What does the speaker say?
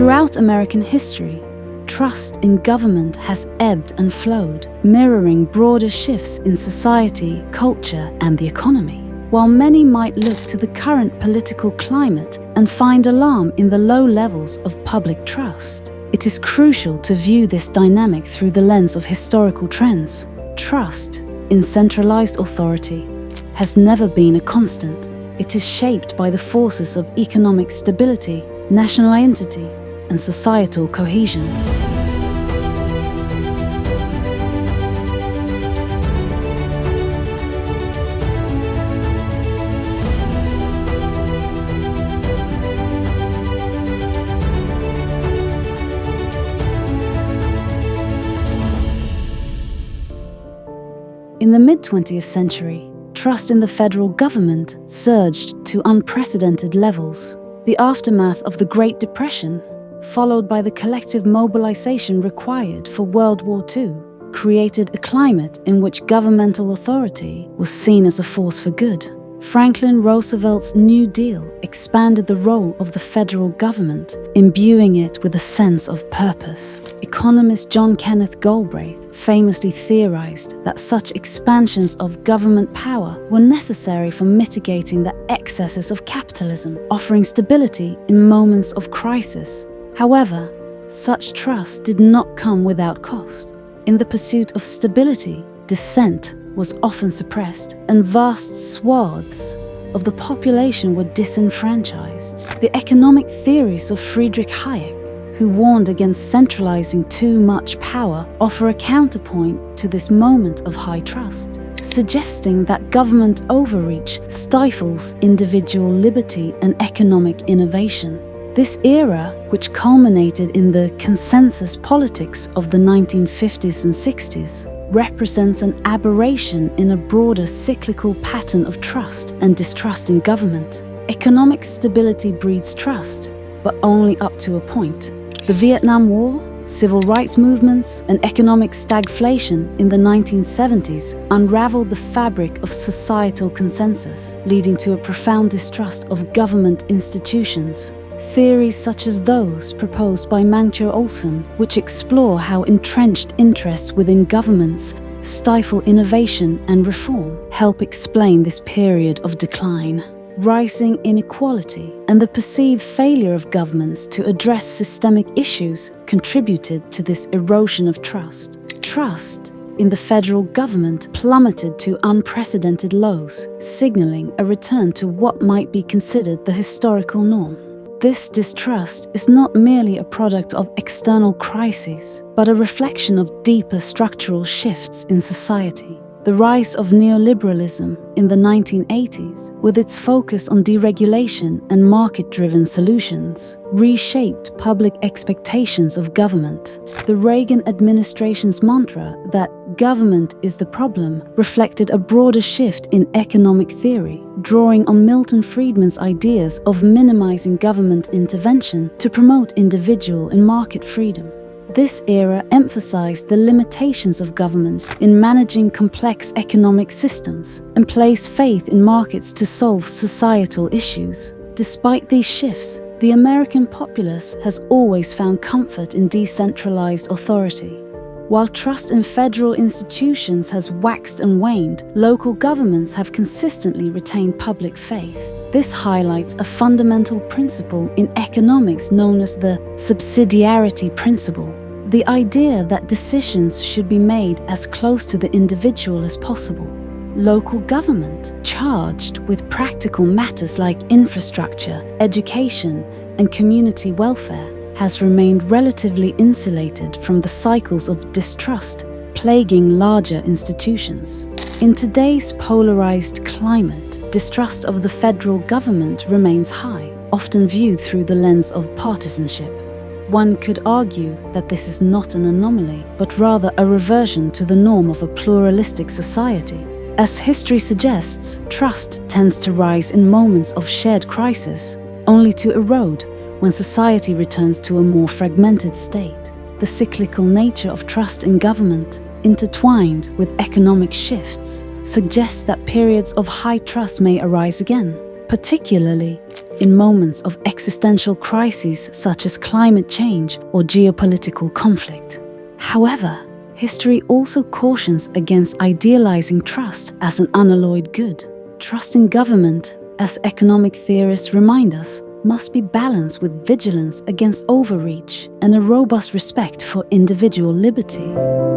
Throughout American history, trust in government has ebbed and flowed, mirroring broader shifts in society, culture, and the economy. While many might look to the current political climate and find alarm in the low levels of public trust, it is crucial to view this dynamic through the lens of historical trends. Trust in centralized authority has never been a constant. It is shaped by the forces of economic stability, national identity, and societal cohesion. In the mid-20th century, trust in the federal government surged to unprecedented levels. The aftermath of the Great Depression, followed by the collective mobilization required for World War II, created a climate in which governmental authority was seen as a force for good. Franklin Roosevelt's New Deal expanded the role of the federal government, imbuing it with a sense of purpose. Economist John Kenneth Galbraith famously theorized that such expansions of government power were necessary for mitigating the excesses of capitalism, offering stability in moments of crisis. However, such trust did not come without cost. In the pursuit of stability, dissent was often suppressed, and vast swaths of the population were disenfranchised. The economic theories of Friedrich Hayek, who warned against centralizing too much power, offer a counterpoint to this moment of high trust, suggesting that government overreach stifles individual liberty and economic innovation. This era, which culminated in the consensus politics of the 1950s and 60s, represents an aberration in a broader cyclical pattern of trust and distrust in government. Economic stability breeds trust, but only up to a point. The Vietnam War, civil rights movements, and economic stagflation in the 1970s unraveled the fabric of societal consensus, leading to a profound distrust of government institutions. Theories such as those proposed by Mancho Olson, which explore how entrenched interests within governments stifle innovation and reform, help explain this period of decline. Rising inequality and the perceived failure of governments to address systemic issues contributed to this erosion of trust. Trust in the federal government plummeted to unprecedented lows, signaling a return to what might be considered the historical norm. This distrust is not merely a product of external crises, but a reflection of deeper structural shifts in society. The rise of neoliberalism in the 1980s, with its focus on deregulation and market-driven solutions, reshaped public expectations of government. The Reagan administration's mantra that government is the problem reflected a broader shift in economic theory, drawing on Milton Friedman's ideas of minimizing government intervention to promote individual and market freedom. This era emphasized the limitations of government in managing complex economic systems and placed faith in markets to solve societal issues. Despite these shifts, the American populace has always found comfort in decentralized authority. While trust in federal institutions has waxed and waned, local governments have consistently retained public faith. This highlights a fundamental principle in economics known as the subsidiarity principle. The idea that decisions should be made as close to the individual as possible. Local government, charged with practical matters like infrastructure, education, and community welfare, has remained relatively insulated from the cycles of distrust plaguing larger institutions. In today's polarized climate, distrust of the federal government remains high, often viewed through the lens of partisanship. One could argue that this is not an anomaly, but rather a reversion to the norm of a pluralistic society. As history suggests, trust tends to rise in moments of shared crisis, only to erode when society returns to a more fragmented state. The cyclical nature of trust in government, intertwined with economic shifts, suggests that periods of high trust may arise again, particularly in moments of existential crises such as climate change or geopolitical conflict. However, history also cautions against idealizing trust as an unalloyed good. Trust in government, as economic theorists remind us, must be balanced with vigilance against overreach and a robust respect for individual liberty.